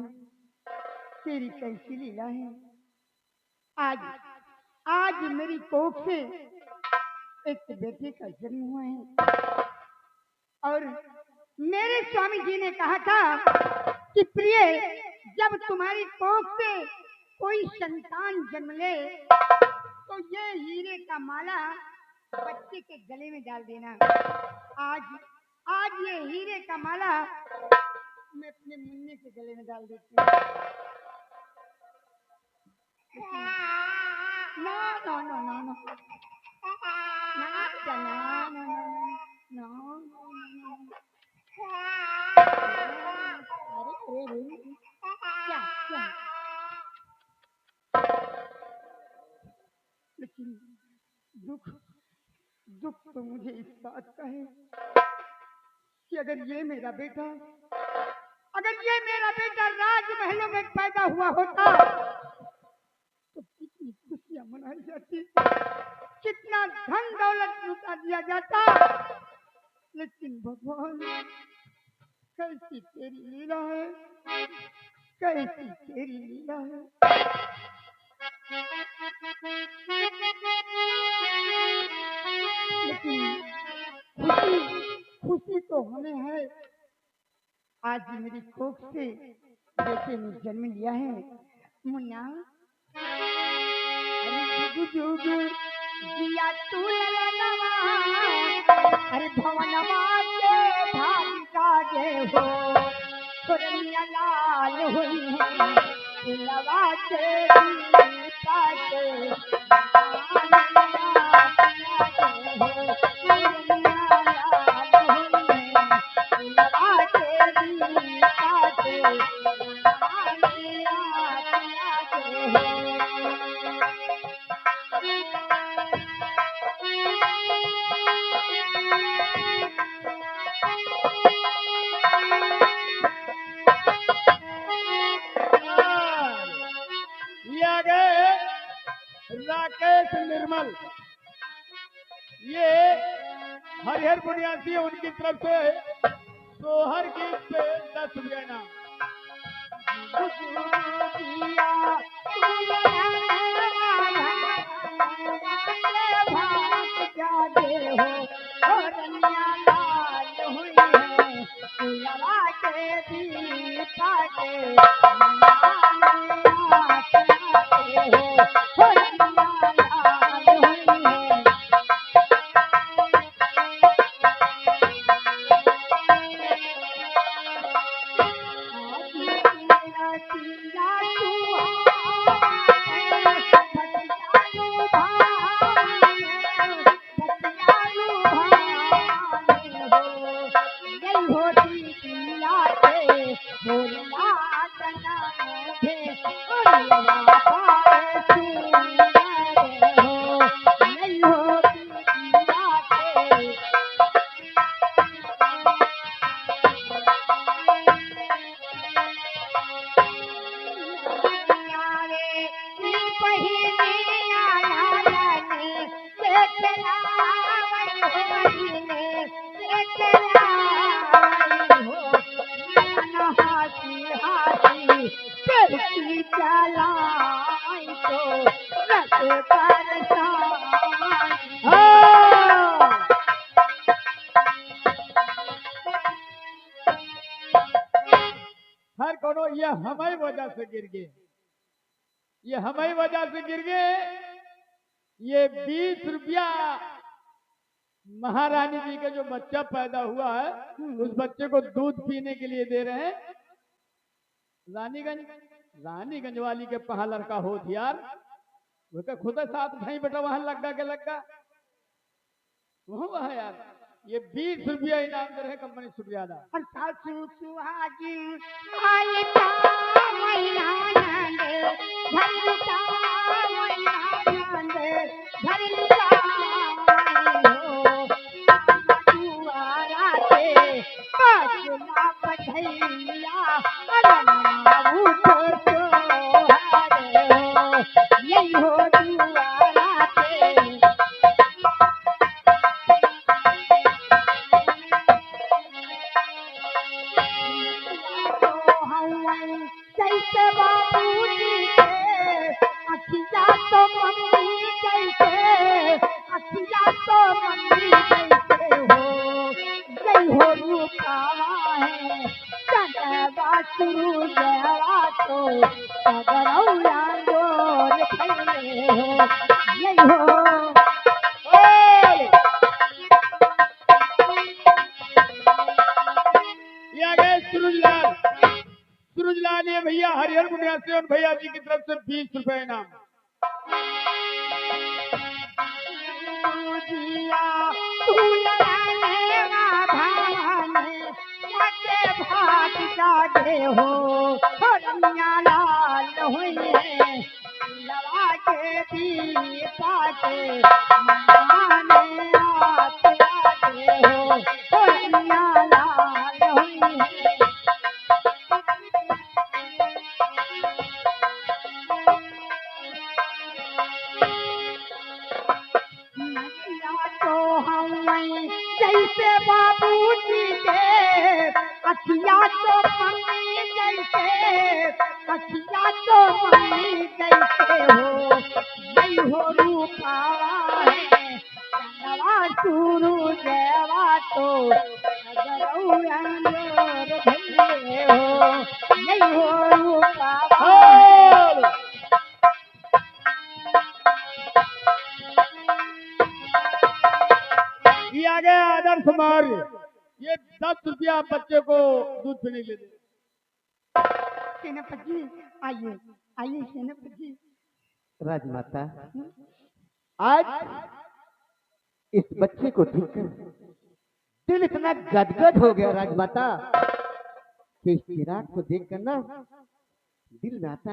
तेरी कैसी लीला है। आज आज मेरी कोख से एक बेटे का जन्म हुआ है, और मेरे स्वामी जी ने कहा था कि प्रिय, जब तुम्हारी कोख से कोई संतान जन्म ले तो ये हीरे का माला बच्चे के गले में डाल देना। आज आज ये हीरे का माला मैं अपने मुन्ने के गले में डाल देती हूँ। ना ना ना ना ना ना ना ना ना, अरे अरे क्या क्या, लेकिन दुख दुख तो मुझे इस बात का है कि अगर ये मेरा बेटा राजमहलों में पैदा हुआ होता तो कितनी खुशियां मनाई जाती, कितना धन दौलत लुटा दिया जाता। लेकिन भगवान, कैसी तेरी लीला है, कैसी तेरी लीला है। लेकिन खुशी तो हमें है, आज मेरी कोख से बेटे ने जन्म लिया है। मुन्ना, अरे जुग जुग जिया तू ललनवा, अरे भवनवा के भाग जागे हो, खुरमिया लाल हुई है, फुलवा के दीपा के खुरमिया लाल हुई है, फुलवा के देश निर्मल, ये हरिहर बुनियादी उनकी तरफ से सोहर गीत पे 10 रुपये नाम। हर कोनो ये हमारी वजह से गिर गए, ये हमारी वजह से गिर गए। ये 20 रुपया महारानी जी का जो बच्चा पैदा हुआ है उस बच्चे को दूध पीने के लिए दे रहे हैं। रानीगंज वाली के पहा लड़का हो यार, वो का खुद साथ भाई बेटा वहां लगा के लगा वहां यार। ये 20 रुपया इनाम दे रहे कंपनी शुक्रिया अदा। सासू सुहागी आई का मैनानंद घरलुका मैनानंद घरलुका हो दुआरा के बजना पठैया अरना उठो सोहर हो यही हो दुआरा के जैसे बाबूजी के अखिया तो मम्मी जैसे अखिया तो मम्मी जैसे हो जय हो रूपावा है चंदवा शुरू जवा तो सगरौया गोर खैले हो जय हो। सूरजलाल ये भैया हरिहर बुनियाद से और भैया जी की तरफ से 20 रुपए इनाम। हो लाल हुई लवा के भी पाटे मनाने आते हो लाल हुई तो हम जैसे बाबूजी के अखिया तो मम्मी जैसे अखिया तो मम्मी जैसे हो नहीं हो रूपावा है चंदवा शुरू जवा तो अंगोर भैले हो नहीं हो रूपावा ये आ गया आदर्श मार। ये 10 रुपया बच्चे को दूध पीने के लिए। सेनापति जी आइए आइए सेनापति जी। राजमाता आज इस बच्चे को देखकर दिल इतना गदगद हो गया राजमाता कि इस चिराग को देखकर ना दिल में आता